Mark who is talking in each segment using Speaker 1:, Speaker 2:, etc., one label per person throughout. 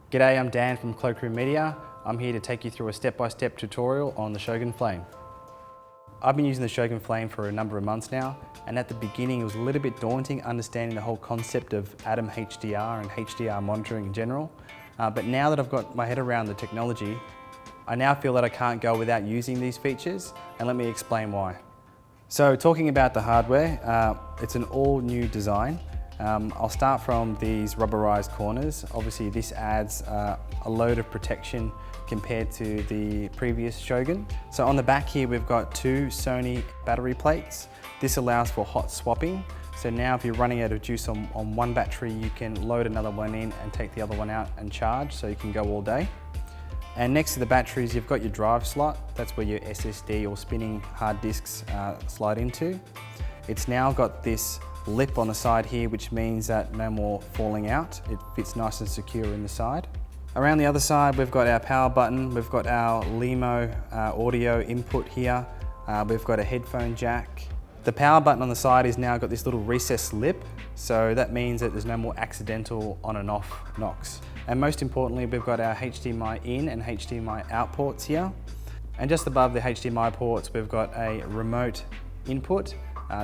Speaker 1: G'day, I'm Dan from Cloakroom Media. I'm here to take you through a step-by-step tutorial on the Shogun Flame. I've been using the Shogun Flame for a number of months now, and at the beginning it was a little bit daunting understanding the whole concept of AtomHDR and HDR monitoring in general. But now that I've got my head around the technology, I now feel that I can't go without using these features, and let me explain why. So talking about the hardware, it's an all new design. I'll start from these rubberized corners. Obviously this adds a load of protection compared to the previous Shogun. So on the back here we've got two Sony battery plates. This allows for hot swapping. So now if you're running out of juice on one battery, you can load another one in and take the other one out and charge, so you can go all day. And next to the batteries you've got your drive slot. That's where your SSD or spinning hard disks slide into. It's now got this lip on the side here, which means that no more falling out. It fits nice and secure in the side. Around the other side, we've got our power button. We've got our LEMO audio input here. We've got a headphone jack. The power button on the side has now got this little recessed lip, so that means that there's no more accidental on and off knocks. And most importantly, we've got our HDMI in and HDMI out ports here. And just above the HDMI ports, we've got a remote input.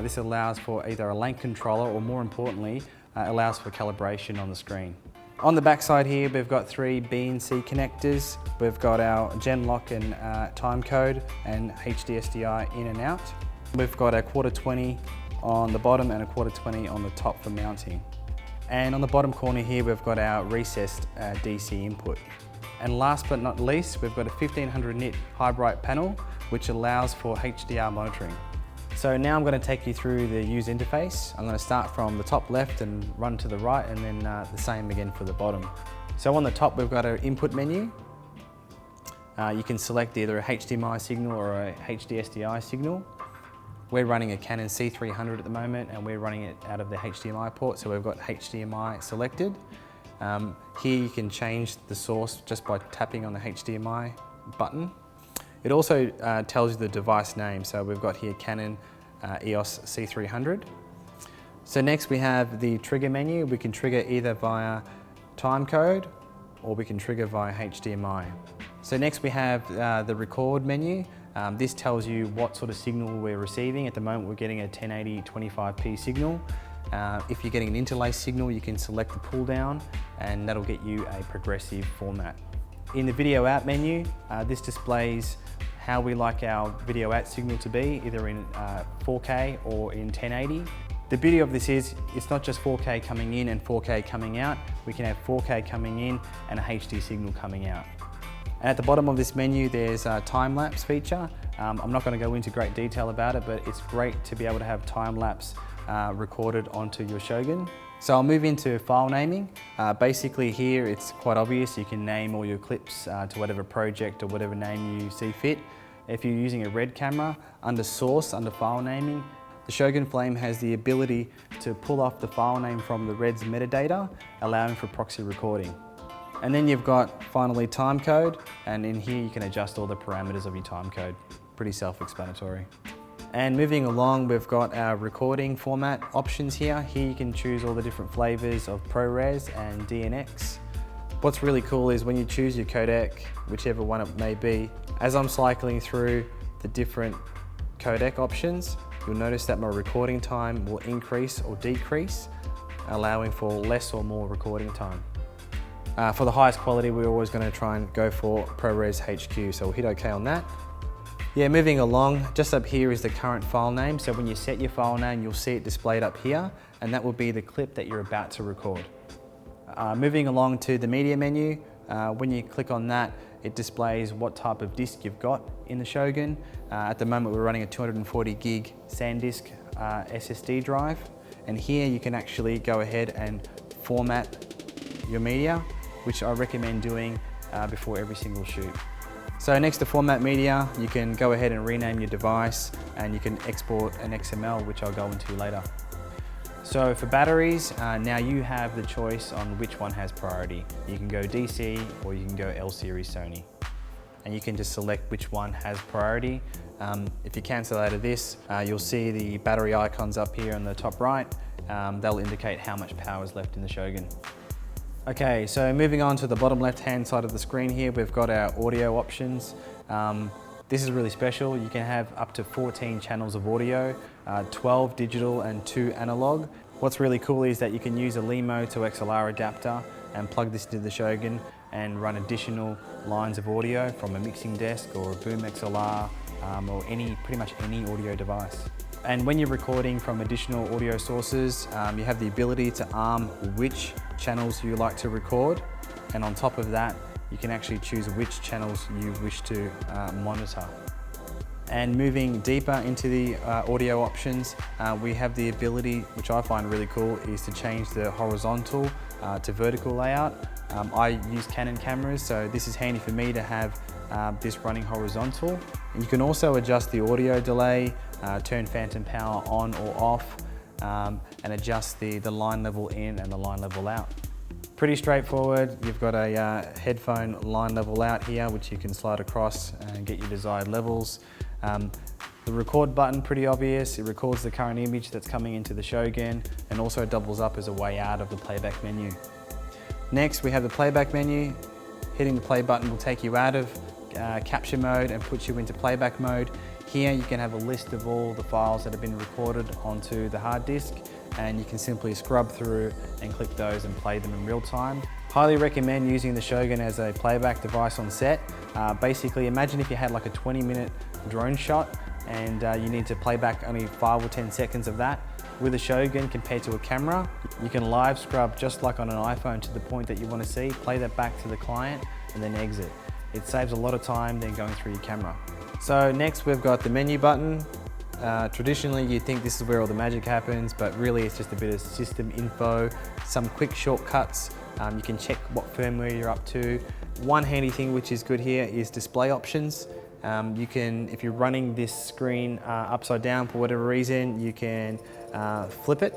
Speaker 1: This allows for either a lane controller or, more importantly, allows for calibration on the screen. On the back side here, we've got three B and C connectors. We've got our gen lock and time code and HD SDI in and out. We've got a Q20 on the bottom and a Q20 on the top for mounting. And on the bottom corner here, we've got our recessed DC input. And last but not least, we've got a 1500 nit high bright panel, which allows for HDR monitoring. So now I'm going to take you through the user interface. I'm going to start from the top left and run to the right, and then the same again for the bottom. So on the top we've got our input menu. You can select either a HDMI signal or a HD SDI signal. We're running a Canon C300 at the moment, and we're running it out of the HDMI port, so we've got HDMI selected. Here you can change the source just by tapping on the HDMI button. It also tells you the device name, so we've got here Canon EOS C300. So next we have the trigger menu. We can trigger either via timecode or we can trigger via HDMI. So next we have the record menu. This tells you what sort of signal we're receiving. At the moment we're getting a 1080 25p signal. If you're getting an interlace signal, you can select the pull down and that'll get you a progressive format. In the video out menu, this displays how we like our video out signal to be, either in 4K or in 1080. The beauty of this is, it's not just 4K coming in and 4K coming out. We can have 4K coming in and a HD signal coming out. And at the bottom of this menu, there's a time-lapse feature. I'm not going to go into great detail about it, but it's great to be able to have time-lapse recorded onto your Shogun. So I'll move into file naming. Basically here it's quite obvious. You can name all your clips to whatever project or whatever name you see fit. If you're using a RED camera, under source, under file naming, the Shogun Flame has the ability to pull off the file name from the RED's metadata, allowing for proxy recording. And then you've got finally time code, and in here you can adjust all the parameters of your time code. Pretty self-explanatory. And moving along, we've got our recording format options here. Here you can choose all the different flavors of ProRes and DNX. What's really cool is when you choose your codec, whichever one it may be, as I'm cycling through the different codec options, you'll notice that my recording time will increase or decrease, allowing for less or more recording time. For the highest quality, we're always going to try and go for ProRes HQ, so we'll hit OK on that. Yeah, moving along, just up here is the current file name. So when you set your file name, you'll see it displayed up here, and that will be the clip that you're about to record. Moving along to the media menu, when you click on that, it displays what type of disk you've got in the Shogun. At the moment, we're running a 240 gig SanDisk SSD drive, and here you can actually go ahead and format your media, which I recommend doing before every single shoot. So next to format media, you can go ahead and rename your device, and you can export an XML, which I'll go into later. So for batteries, now you have the choice on which one has priority. You can go DC or you can go L series Sony. And you can just select which one has priority. If you cancel out of this, you'll see the battery icons up here on the top right. They'll indicate how much power is left in the Shogun. Okay, so moving on to the bottom left-hand side of the screen here, we've got our audio options. This is really special. You can have up to 14 channels of audio, 12 digital and 2 analog. What's really cool is that you can use a LEMO to XLR adapter and plug this into the Shogun and run additional lines of audio from a mixing desk or a boom XLR or pretty much any audio device. And when you're recording from additional audio sources, you have the ability to arm which channels you like to record, and on top of that, you can actually choose which channels you wish to monitor. And moving deeper into the audio options, we have the ability, which I find really cool, is to change the horizontal to vertical layout. I use Canon cameras, so this is handy for me to have this running horizontal. And you can also adjust the audio delay, turn phantom power on or off, and adjust the line level in and the line level out. Pretty straightforward. You've got a headphone line level out here, which you can slide across and get your desired levels. The record button, pretty obvious. It records the current image that's coming into the Shogun and also doubles up as a way out of the playback menu. Next, we have the playback menu. Hitting the play button will take you out of capture mode and put you into playback mode. Here you can have a list of all the files that have been recorded onto the hard disk, and you can simply scrub through and click those and play them in real time. Highly recommend using the Shogun as a playback device on set. Basically, imagine if you had like a 20-minute drone shot and you need to play back only 5 or 10 seconds of that. With a Shogun compared to a camera, you can live scrub just like on an iPhone to the point that you want to see, play that back to the client and then exit. It saves a lot of time than going through your camera. So next we've got the menu button. Traditionally you think this is where all the magic happens, but really it's just a bit of system info, some quick shortcuts. You can check what firmware you're up to. One handy thing which is good here is display options. You can, if you're running this screen upside down for whatever reason, you can flip it.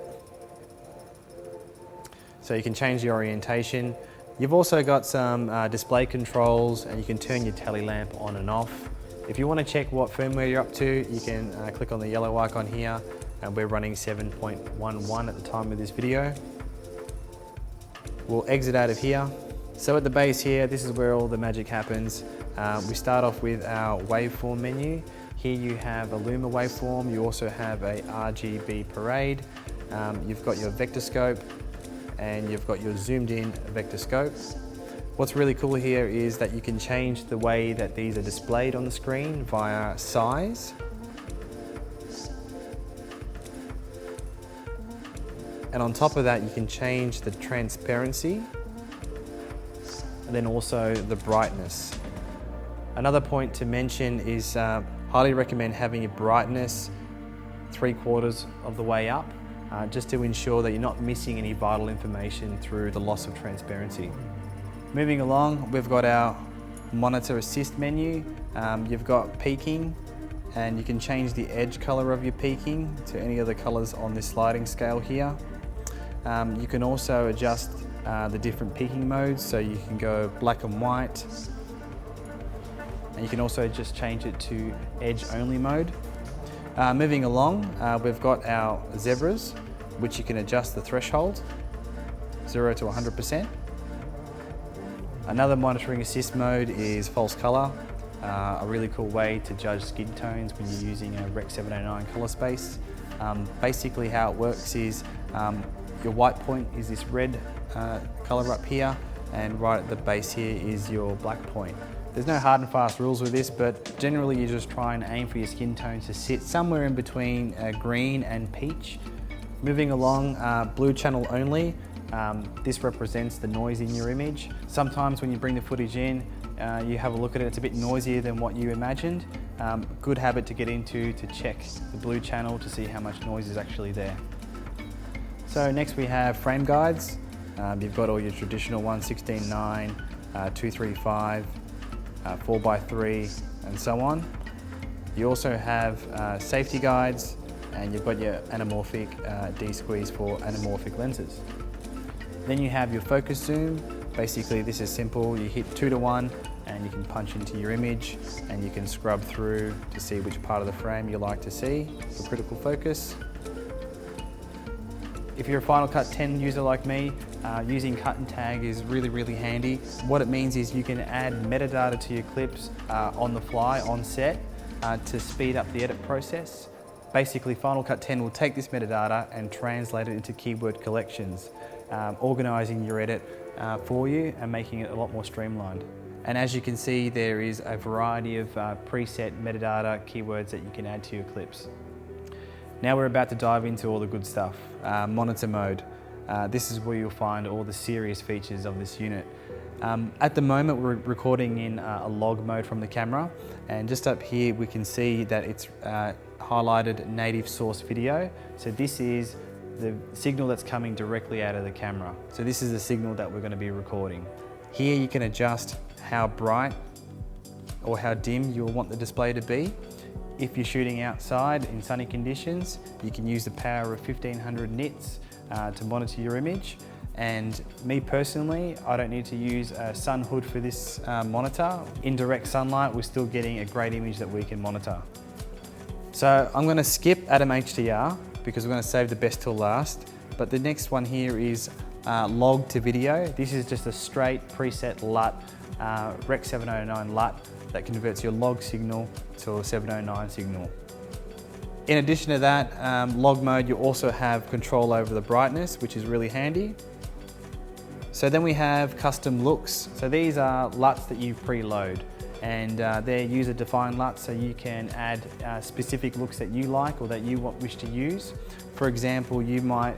Speaker 1: So you can change the orientation. You've also got some display controls, and you can turn your tally lamp on and off. If you want to check what firmware you're up to, you can click on the yellow icon here, and we're running 7.11 at the time of this video. We'll exit out of here. So at the base here, this is where all the magic happens. We start off with our waveform menu. Here you have a Luma waveform. You also have a RGB parade. You've got your vector scope, and you've got your zoomed in vector scope. What's really cool here is that you can change the way that these are displayed on the screen via size. And on top of that, you can change the transparency and then also the brightness. Another point to mention is highly recommend having your brightness 3/4 of the way up, just to ensure that you're not missing any vital information through the loss of transparency. Moving along, we've got our monitor assist menu. You've got peaking, and you can change the edge color of your peaking to any of the colors on this sliding scale here. You can also adjust the different peaking modes, so you can go black and white, and you can also just change it to edge only mode. Moving along, we've got our zebras, which you can adjust the threshold, 0 to 100%. Another monitoring assist mode is false color, a really cool way to judge skin tones when you're using a Rec 709 color space. Basically how it works is your white point is this red color up here, and right at the base here is your black point. There's no hard and fast rules with this, but generally you just try and aim for your skin tones to sit somewhere in between green and peach. Moving along, blue channel only. This represents the noise in your image. Sometimes when you bring the footage in, you have a look at it, it's a bit noisier than what you imagined. Good habit to get into to check the blue channel to see how much noise is actually there. So next we have frame guides. You've got all your traditional ones, 16:9, 235, 4:3, and so on. You also have safety guides, and you've got your anamorphic D-squeeze for anamorphic lenses. Then you have your focus zoom. Basically this is simple, you hit 2 to 1 and you can punch into your image, and you can scrub through to see which part of the frame you like to see for critical focus. If you're a Final Cut 10 user like me, using cut and tag is really handy. What it means is you can add metadata to your clips on the fly, on set, to speed up the edit process. Basically, Final Cut 10 will take this metadata and translate it into keyword collections, organising your edit for you and making it a lot more streamlined. And as you can see, there is a variety of preset metadata keywords that you can add to your clips. Now we're about to dive into all the good stuff. Monitor mode. This is where you'll find all the serious features of this unit. At the moment we're recording in a log mode from the camera, and just up here we can see that it's highlighted native source video. So this is the signal that's coming directly out of the camera. So this is the signal that we're going to be recording. Here you can adjust how bright or how dim you'll want the display to be. If you're shooting outside in sunny conditions, you can use the power of 1500 nits to monitor your image. And me personally, I don't need to use a sun hood for this monitor. In direct sunlight, we're still getting a great image that we can monitor. So I'm going to skip AtomHDR because we're going to save the best till last. But the next one here is log to video. This is just a straight preset LUT, Rec 709 LUT that converts your log signal to a 709 signal. In addition to that, log mode, you also have control over the brightness, which is really handy. So then we have custom looks. So these are LUTs that you preload, and they're user-defined LUTs, so you can add specific looks that you like or that you wish to use. For example, you might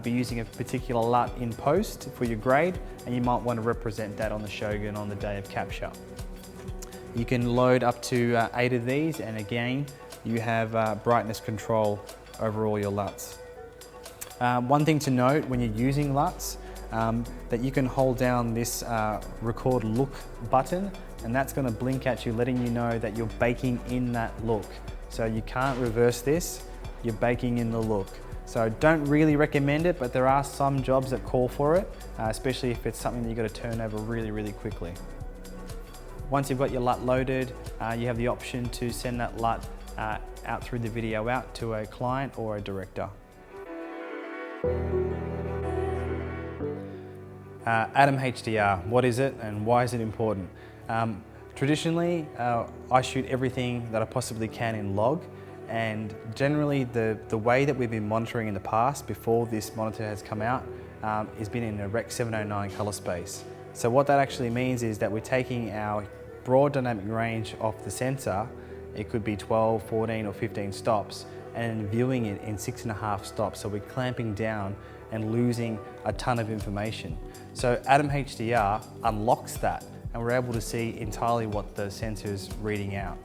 Speaker 1: be using a particular LUT in post for your grade, and you might want to represent that on the Shogun on the day of capture. You can load up to 8 of these, and again, you have brightness control over all your LUTs. One thing to note when you're using LUTs, that you can hold down this record look button, and that's going to blink at you, letting you know that you're baking in that look. So you can't reverse this, you're baking in the look. So don't really recommend it, but there are some jobs that call for it, especially if it's something that you've got to turn over really quickly. Once you've got your LUT loaded, you have the option to send that LUT out through the video out to a client or a director. AtomHDR, what is it and why is it important? Traditionally, I shoot everything that I possibly can in log, and generally the way that we've been monitoring in the past before this monitor has come out has been in a Rec 709 color space. So what that actually means is that we're taking our broad dynamic range off the sensor, it could be 12, 14 or 15 stops, and viewing it in 6.5 stops. So we're clamping down and losing a ton of information. So AtomHDR unlocks that, and we're able to see entirely what the sensor is reading out.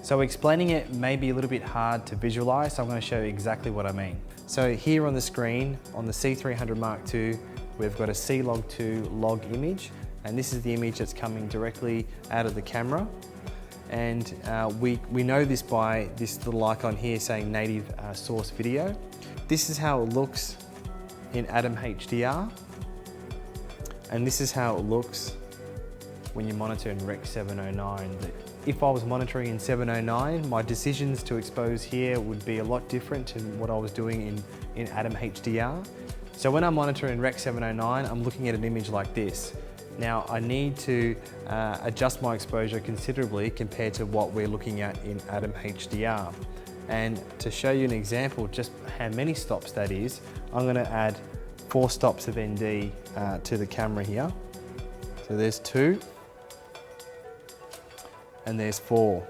Speaker 1: So explaining it may be a little bit hard to visualize, so I'm going to show you exactly what I mean. So here on the screen, on the C300 Mark II, we've got a C-Log2 log image, and this is the image that's coming directly out of the camera. And we know this by this little icon here saying native source video. This is how it looks in AtomHDR, and this is how it looks when you monitor in Rec 709. If I was monitoring in 709, my decisions to expose here would be a lot different to what I was doing in AtomHDR. So when I'm monitoring Rec 709, I'm looking at an image like this. Now I need to adjust my exposure considerably compared to what we're looking at in AtomHDR. And to show you an example just how many stops that is, I'm going to add 4 stops of ND to the camera here. So there's 2 and there's 4.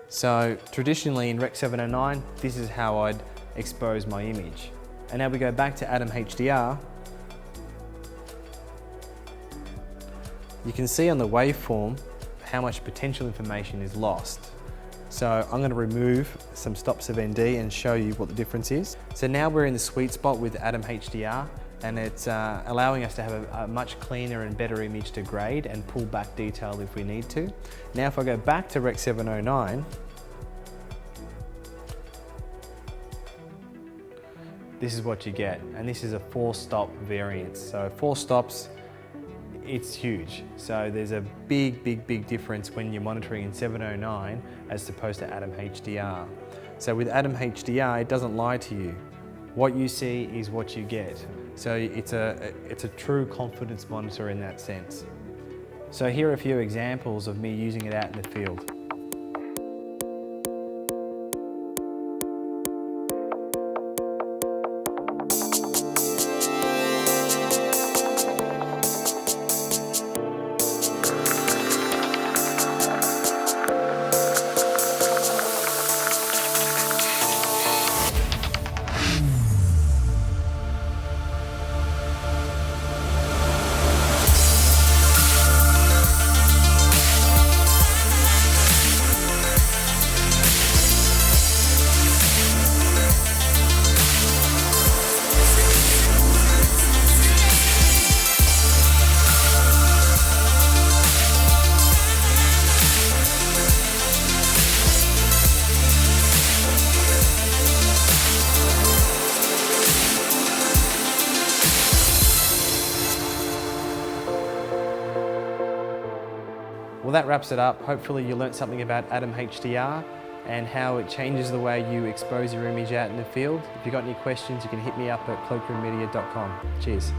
Speaker 1: So traditionally in Rec 709, this is how I'd expose my image. And now we go back to AtomHDR. You can see on the waveform how much potential information is lost. So I'm going to remove some stops of ND and show you what the difference is. So now we're in the sweet spot with AtomHDR, and it's allowing us to have a much cleaner and better image to grade and pull back detail if we need to. Now if I go back to Rec 709, this is what you get, and this is a 4-stop variance. So 4 stops, it's huge. So there's a big difference when you're monitoring in 709 as opposed to AtomHDR. So with AtomHDR, it doesn't lie to you. what you see is what you get. So it's a true confidence monitor in that sense. So here are a few examples of me using it out in the field. Well, that wraps it up. Hopefully you learnt something about AtomHDR and how it changes the way you expose your image out in the field. If you've got any questions, you can hit me up at cloakroommedia.com. Cheers.